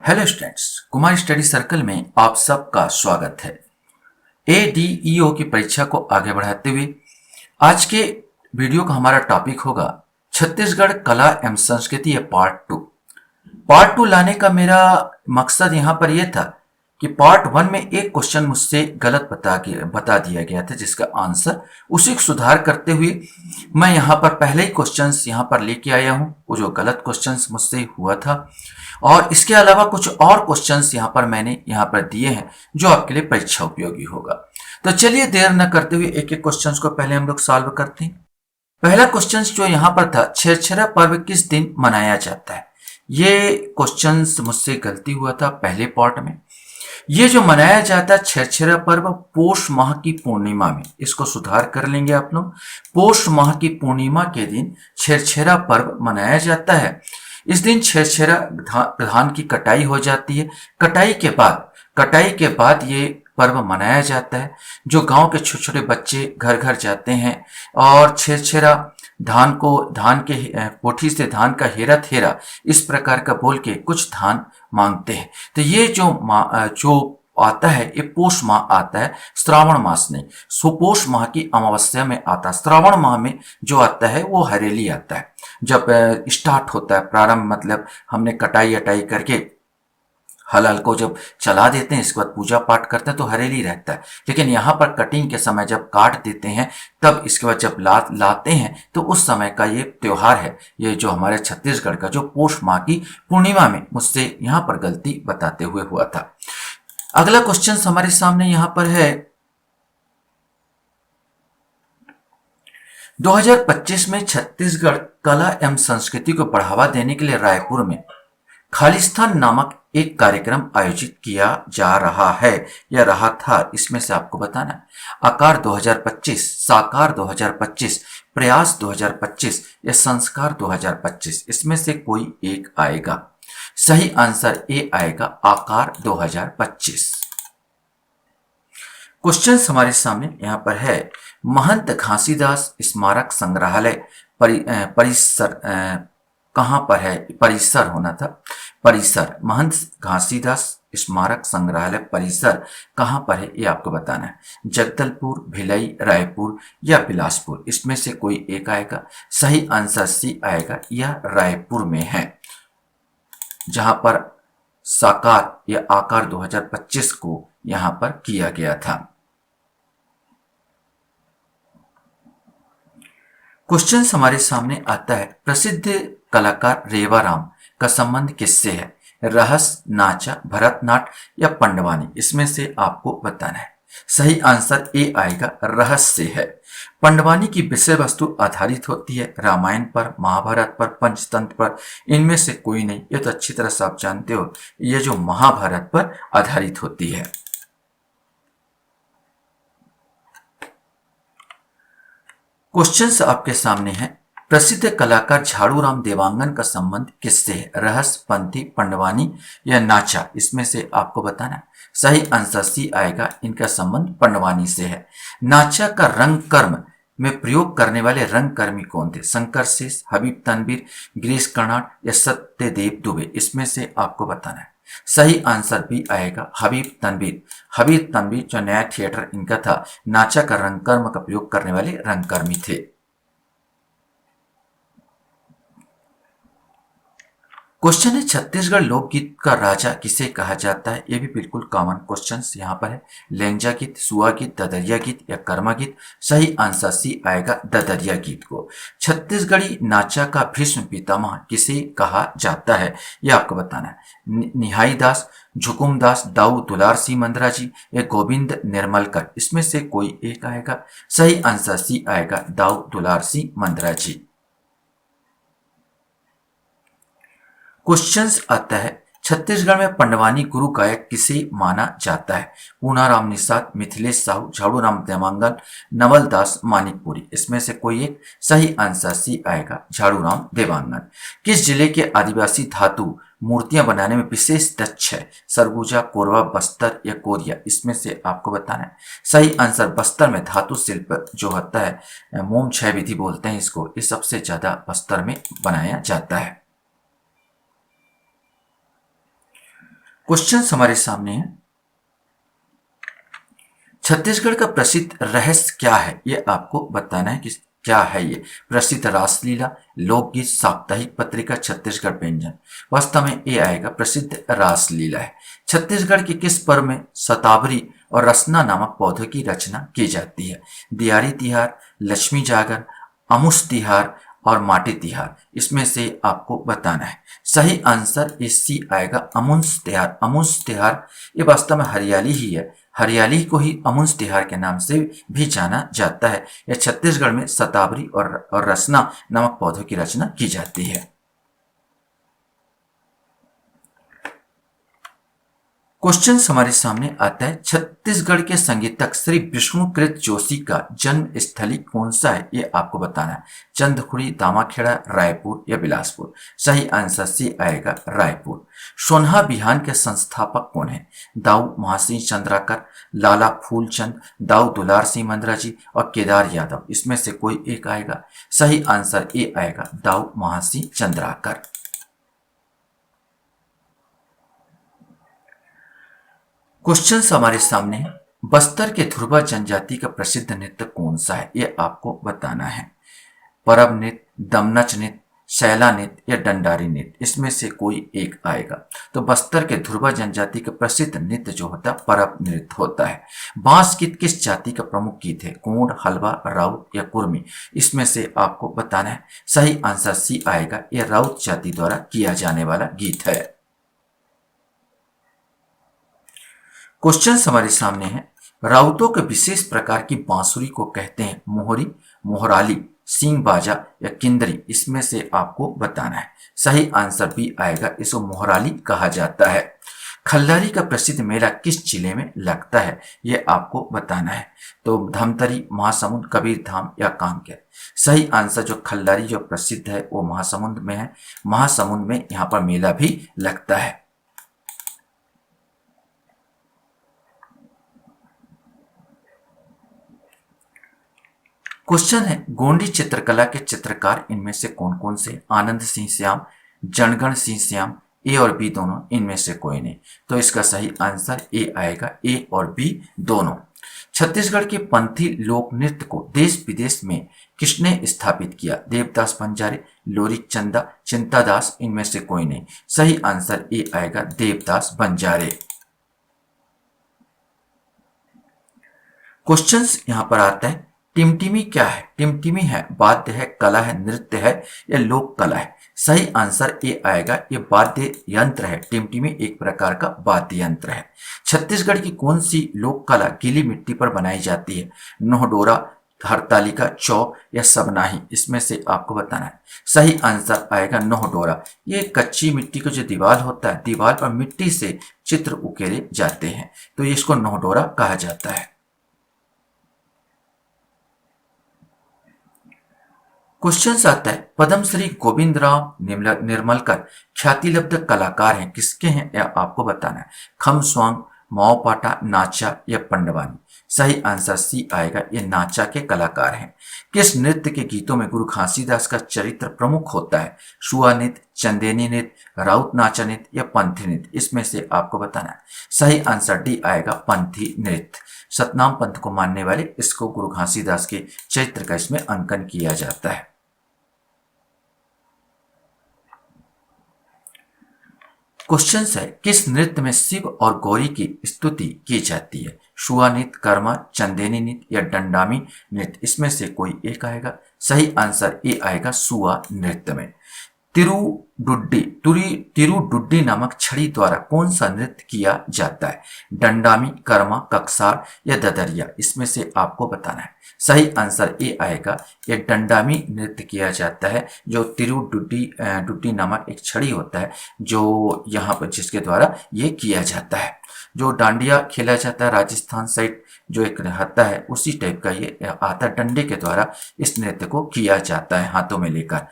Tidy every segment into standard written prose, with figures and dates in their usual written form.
Hello students, Kumar study circle में आप सबका स्वागत है। एडीईओ की परीक्षा को आगे बढ़ाते हुए आज के वीडियो का हमारा टॉपिक होगा छत्तीसगढ़ कला एवं संस्कृति या पार्ट टू लाने का मेरा मकसद यहाँ पर यह था कि पार्ट वन में एक क्वेश्चन मुझसे गलत बता दिया गया था, जिसका आंसर उसी को सुधार करते हुए मैं यहाँ पर पहले ही क्वेश्चंस यहाँ पर लेके आया हूँ, वो जो गलत क्वेश्चंस मुझसे हुआ था। और इसके अलावा कुछ और क्वेश्चंस यहाँ पर मैंने यहाँ पर दिए हैं जो आपके लिए परीक्षा उपयोगी होगा। तो चलिए देर न करते हुए एक एक क्वेश्चंस को पहले हम लोग सॉल्व करते हैं। पहला क्वेश्चन जो यहाँ पर था, छेरछेरा पर्व किस दिन मनाया जाता है। ये क्वेश्चंस मुझसे गलती हुआ था पहले पार्ट में। ये जो मनाया जाता है छेरछेरा पर्व पोष माह की पूर्णिमा में, इसको सुधार कर लेंगे आप लोग। पोष माह की पूर्णिमा के दिन छेरछेरा पर्व मनाया जाता है। इस दिन छेरछेरा धान की कटाई हो जाती है। कटाई के बाद ये पर्व मनाया जाता है। जो गांव के छोटे छोटे बच्चे घर घर जाते हैं और छेरछेरा धान के कोठी से धान का हेरा थेरा इस प्रकार का बोल के कुछ धान मांगते हैं। तो ये जो आता है, ये पोष माह आता है, श्रावण मास नहीं। सुपोष माह की अमावस्या में आता है। श्रावण माह में जो आता है वो हरेली आता है। जब स्टार्ट होता है प्रारंभ, मतलब हमने कटाई अटाई करके हल को जब चला देते हैं, इसके बाद पूजा पाठ करते हैं तो हरेली रहता है। लेकिन यहाँ पर कटिंग के समय जब काट देते हैं तब इसके बाद जब लाते हैं तो उस समय का ये त्योहार है। ये जो हमारे छत्तीसगढ़ का जो पोष माह की पूर्णिमा में मुझसे यहाँ पर गलती बताते हुए हुआ था। अगला क्वेश्चन हमारे सामने यहाँ पर है, 2025 में छत्तीसगढ़ कला एवं संस्कृति को बढ़ावा देने के लिए रायपुर में खालिस्तान नामक एक कार्यक्रम आयोजित किया जा रहा है या रहा था। इसमें से आपको बताना है आकार 2025, साकार 2025, प्रयास 2025 या संस्कार 2025। इसमें से कोई एक आएगा। सही आंसर ए आएगा, आकार 2025। क्वेश्चन हमारे सामने यहाँ पर है, महंत घासीदास स्मारक संग्रहालय परिसर कहाँ पर है। परिसर होना था, परिसर। महंत घासीदास स्मारक संग्रहालय परिसर कहाँ पर है, ये आपको बताना है। जगदलपुर, भिलाई, रायपुर या बिलासपुर। इसमें से कोई एक आएगा। सही आंसर सी आएगा, यह रायपुर में है, जहां पर साकार या आकार 2025 को यहां पर किया गया था। क्वेश्चन हमारे सामने आता है, प्रसिद्ध कलाकार रेवाराम का संबंध किससे है। रहस, नाचा, भरतनाट्य या पंडवानी। इसमें से आपको बताना है। सही आंसर ए आएगा, रहस्य से है। पंडवानी की विषय वस्तु आधारित होती है रामायण पर, महाभारत पर, पंचतंत्र पर। इनमें से कोई नहीं। ये तो अच्छी तरह से आप जानते हो, ये जो महाभारत पर आधारित होती है। क्वेश्चंस आपके सामने हैं, प्रसिद्ध कलाकार झाड़ूराम देवांगन का संबंध किससे है। रहस, पंथी, पंडवानी या नाचा। इसमें से आपको बताना है। सही आंसर सी आएगा, इनका संबंध पंडवानी से है। नाचा का रंग कर्म में प्रयोग करने वाले रंगकर्मी कौन थे। शंकर शेष, हबीब तनवीर, गिरीश कर्नाड या सत्यदेव दुबे। इसमें से आपको बताना है। सही आंसर भी आएगा, हबीब तनवीर। हबीब तनवीर जो नया थिएटर इनका था, नाचा का रंगकर्म का प्रयोग करने वाले रंगकर्मी थे। क्वेश्चन है, छत्तीसगढ़ लोकगीत का राजा किसे कहा जाता है। यह भी बिल्कुल कॉमन क्वेश्चन यहाँ पर है। लेंजा गीत, सुआ गीत, ददरिया गीत या कर्मा गीत। सही आंसर सी आएगा, ददरिया गीत को। छत्तीसगढ़ी नाचा का भीष्म पितामह किसे कहा जाता है, यह आपको बताना है। निहाई दास, झुकुम दास, दाऊ दुलार सिंह मंदरा जी या गोविंद निर्मलकर। इसमें से कोई एक आएगा। सही आंसर सी आएगा, दाऊ दुलार सिंह मंदरा जी। क्वेश्चंस आता है, छत्तीसगढ़ में पंडवानी गुरु गायक किसे माना जाता है। पूनाराम निषाद, मिथिलेश साहू, झाड़ूराम देवांगन, नवल दास मानिकपुरी। इसमें से कोई एक। सही आंसर सी आएगा, झाड़ूराम देवांगन। किस जिले के आदिवासी धातु मूर्तियां बनाने में विशेष दक्ष है। सरगुजा, कोरबा, बस्तर या कोरिया। इसमें से आपको बताना है। सही आंसर, बस्तर में धातु शिल्प जो होता है, मोम छह विधि बोलते हैं इसको, ये सबसे ज्यादा बस्तर में बनाया जाता है। क्वेश्चन हमारे सामने है, छत्तीसगढ़ का प्रसिद्ध रहस्य क्या है, ये आपको बताना है कि क्या है ये प्रसिद्ध रासलीला, लोकगीत, साप्ताहिक पत्रिका, छत्तीसगढ़ व्यंजन। वास्तव में ये आएगा प्रसिद्ध रासलीला है। छत्तीसगढ़ के किस पर्व में शतावरी और रसना नामक पौधों की रचना की जाती है? दियारी तिहार, लक्ष्मी जागर, अमुस तिहार और माटी तिहार, इसमें से आपको बताना है। सही आंसर इस सी आएगा अमुन्स तिहार। अमुन्स तिहार ये वास्तव में हरियाली ही है। हरियाली को ही अमुन्स तिहार के नाम से भी जाना जाता है। यह छत्तीसगढ़ में शतावरी और रसना नामक पौधों की रचना की जाती है। क्वेश्चन हमारे सामने आता है, छत्तीसगढ़ के संगीतक श्री विष्णुकृत जोशी का जन्म स्थली कौन सा है, ये आपको बताना है। चंदखुड़ी, दामाखेड़ा, रायपुर या बिलासपुर। सही आंसर सी आएगा रायपुर। सोनहा बिहान के संस्थापक कौन है? दाऊ महासिंह चंद्राकर, लाला फूलचंद, दाऊ दुलार सिंह मंद्रा जी और केदार यादव, इसमें से कोई एक आएगा। सही आंसर ए आएगा दाऊ महासिंह चंद्राकर। क्वेश्चन हमारे सामने है, बस्तर के ध्रुवा जनजाति का प्रसिद्ध नृत्य कौन सा है, ये आपको बताना है। परब नृत्य, दमनच नृत्य, शैला नृत्य या डंडारी नृत्य, इसमें से कोई एक आएगा। तो बस्तर के ध्रुवा जनजाति का प्रसिद्ध नृत्य जो होता है परब नृत्य होता है। बांस गीत किस जाति का प्रमुख गीत है? गोंड, हलवा, राउत या कुर्मी, इसमें से आपको बताना है। सही आंसर सी आएगा, यह राउत जाति द्वारा किया जाने वाला गीत है। क्वेश्चन हमारे सामने है, राउतों के विशेष प्रकार की बांसुरी को कहते हैं मोहरी, मोहराली, सींग बाजा या किंदरी, इसमें से आपको बताना है। सही आंसर भी आएगा, इसको मोहराली कहा जाता है। खल्लारी का प्रसिद्ध मेला किस जिले में लगता है, ये आपको बताना है। तो धमतरी, महासमुंद, कबीरधाम या कांकेर। सही आंसर जो खल्लारी जो प्रसिद्ध है वो महासमुंद में है। महासमुंद में यहाँ पर मेला भी लगता है। क्वेश्चन है, गोंडी चित्रकला के चित्रकार इनमें से कौन कौन से? आनंद सिंह श्याम, जनगण सिंह श्याम, ए और बी दोनों, इनमें से कोई नहीं। तो इसका सही आंसर ए आएगा, ए और बी दोनों। छत्तीसगढ़ के पंथी लोक नृत्य को देश विदेश में किसने स्थापित किया? देवदास बंजारे, लोरी चंदा, चिंतादास, इनमें से कोई नहीं। सही आंसर ए आएगा, देवदास बंजारे। क्वेश्चंस यहां पर आता है, टिमटिमी क्या है? टिमटिमी है वाद्य है, कला है, नृत्य है या लोक कला है? सही आंसर ए आएगा, ये वाद्य यंत्र है। टिमटिमी एक प्रकार का वाद्य यंत्र है। छत्तीसगढ़ की कौन सी लोक कला गीली मिट्टी पर बनाई जाती है? नोहडोरा, हरतालिका, चौक या सबनाही, इसमें से आपको बताना है। सही आंसर आएगा नोहडोरा। ये कच्ची मिट्टी का जो दीवार होता है, दीवार पर मिट्टी से चित्र उकेरे जाते हैं, तो इसको नोहडोरा कहा जाता है। क्वेश्चन आता है, पद्मश्री गोविंदराव निर्मलकर ख्यातिलब्ध कलाकार हैं, किसके हैं या आपको बताना है। खम स्वांग, माओपाटा, नाचा या पंडवानी। सही आंसर सी आएगा, ये नाचा के कलाकार हैं। किस नृत्य के गीतों में गुरु घासीदास का चरित्र प्रमुख होता है? शुआ नृत्य, चंदेनी नृत्य, राउत नाचा नृत्य या पंथी नृत्य, इसमें से आपको बताना है। सही आंसर डी आएगा, पंथी नृत्य। सतनाम पंथ को मानने वाले इसको गुरु घासीदास के चरित्र का इसमें अंकन किया जाता है। क्वेश्चन है, किस नृत्य में शिव और गौरी की स्तुति की जाती है? शुआ नृत्य, कर्मा, चंदेनी नृत्य या डंडामी नृत्य, इसमें से कोई एक आएगा। सही आंसर ए आएगा, शुआ नृत्य में। तिरुडुड्डी नामक छड़ी द्वारा कौन सा नृत्य किया जाता है? डंडामी, कर्मा, कक्सार या ददरिया, इसमें से आपको बताना है। सही आंसर ए आएगा, ये डंडामी नृत्य किया जाता है। जो तिरुडुड्डी नामक एक छड़ी होता है जो यहाँ पर जिसके द्वारा ये किया जाता है। जो डांडिया खेला जाता है राजस्थान साइड जो एक रहता है, उसी टाइप का ये आता है। डंडे के द्वारा इस नृत्य को किया जाता है हाथों में लेकर।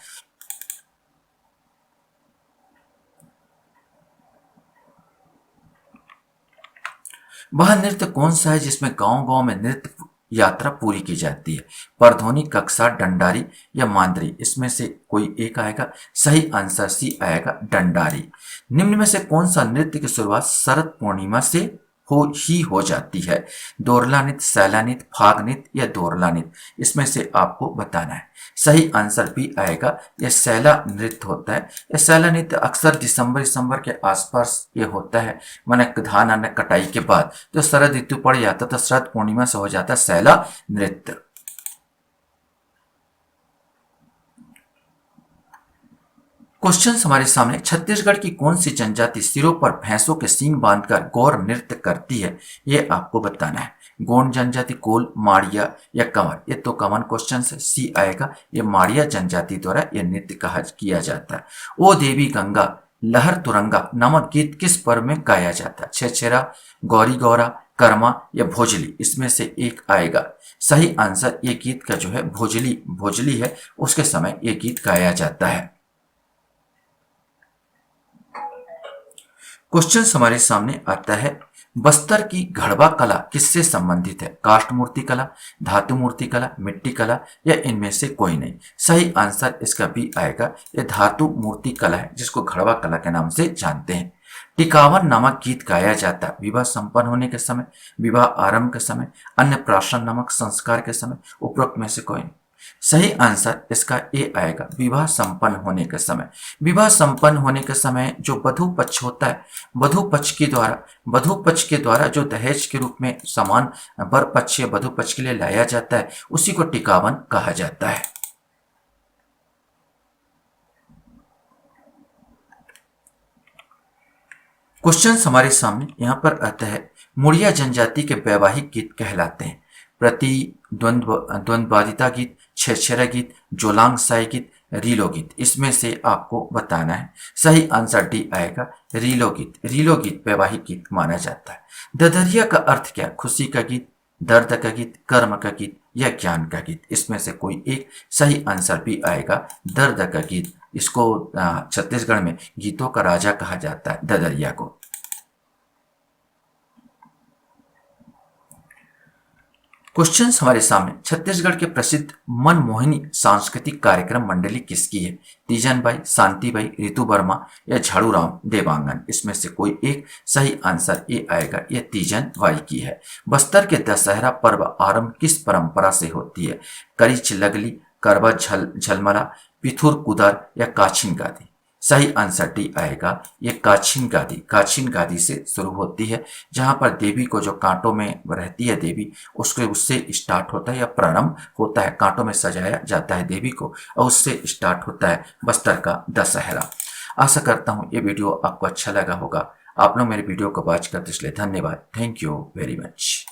वह नृत्य कौन सा है जिसमें गांव गांव में नृत्य यात्रा पूरी की जाती है। परधोनी, कक्षा, डंडारी या मांदरी, इसमें से कोई एक आएगा। सही आंसर सी आएगा, डंडारी। निम्न में से कौन सा नृत्य की शुरुआत शरद पूर्णिमा से हो जाती है? दोरला नृत्य, सैला नृत्य, फाग नृत्य या दोरला नृत्य, इसमें से आपको बताना है। सही आंसर भी आएगा, यह सैला नृत्य होता है। यह सैला नृत्य अक्सर दिसंबर के आसपास ये होता है, माने धान अन्न कटाई के बाद जो शरद ऋतु पड़ जाता तो शरद पूर्णिमा से हो जाता है सैला नृत्य। क्वेश्चन हमारे सामने, छत्तीसगढ़ की कौन सी जनजाति सिरों पर भैंसों के सींग बांधकर गौर नृत्य करती है? ये आपको बताना है। गोंड जनजाति, कोल, माड़िया या कंवर, ये तो कॉमन क्वेश्चन है, सी आएगा। ये माड़िया जनजाति द्वारा यह नृत्य किया जाता है। ओ देवी गंगा, लहर तुरंगा नामक गीत किस पर्व में गाया जाता है? छेछेरा, गौरी गौरा, कर्मा या भोजली, इसमें से एक आएगा। सही आंसर ये गीत का जो है भोजली है, उसके समय ये गीत गाया जाता है। क्वेश्चन हमारे सामने आता है, बस्तर की घड़वा कला किससे संबंधित है? काष्ठ मूर्ति कला, धातु मूर्ति कला, मिट्टी कला या इनमें से कोई नहीं। सही आंसर इसका भी आएगा, यह धातु मूर्ति कला है, जिसको घड़वा कला के नाम से जानते हैं। टिकावन नामक गीत गाया जाता है विवाह संपन्न होने के समय, विवाह आरंभ के समय, अन्नप्राशन नामक संस्कार के समय, उपरोक्त में से कोई नहीं। सही आंसर इसका ए आएगा, विवाह संपन्न होने के समय। विवाह संपन्न होने के समय जो वधु पक्ष होता है, वधु पक्ष के द्वारा जो दहेज के रूप में सामान वर पक्ष या वधु पक्ष के लिए लाया जाता है, उसी को टिकावन कहा जाता है। क्वेश्चन हमारे सामने यहाँ पर आता है, मुड़िया जनजाति के वैवाहिक गीत कहलाते हैं द्वंद्वादिता गीत, छेछेरा गीत, जोलांग साई गीत, रीलो गीत, इसमें से आपको बताना है। सही आंसर डी आएगा, रीलो गीत वैवाहिक गीत माना जाता है। ददरिया का अर्थ क्या? खुशी का गीत, दर्द का गीत, कर्म का गीत या ज्ञान का गीत, इसमें से कोई एक। सही आंसर भी आएगा, दर्द का गीत। इसको छत्तीसगढ़ में गीतों का राजा कहा जाता है, ददरिया को। क्वेश्चन हमारे सामने, छत्तीसगढ़ के प्रसिद्ध मनमोहिनी सांस्कृतिक कार्यक्रम मंडली किसकी है? तीजन बाई, शांति बाई, ऋतु वर्मा या झाड़ूराम देवांगन, इसमें से कोई एक। सही आंसर ये आएगा, ये तीजन बाई की है। बस्तर के दशहरा पर्व आरंभ किस परंपरा से होती है? करीच लगली, करवा झलमला, पिथुर कुदर या काछिन गादी। सही आंसर डी आएगा, ये काछिन गादी से शुरू होती है, जहां पर देवी को जो कांटों में रहती है देवी, उससे स्टार्ट होता है या प्रारंभ होता है, कांटों में सजाया जाता है देवी को और उससे स्टार्ट होता है बस्तर का दशहरा। आशा करता हूं ये वीडियो आपको अच्छा लगा होगा। आप लोग मेरे वीडियो को वॉच करते इसलिए धन्यवाद। Thank you very much.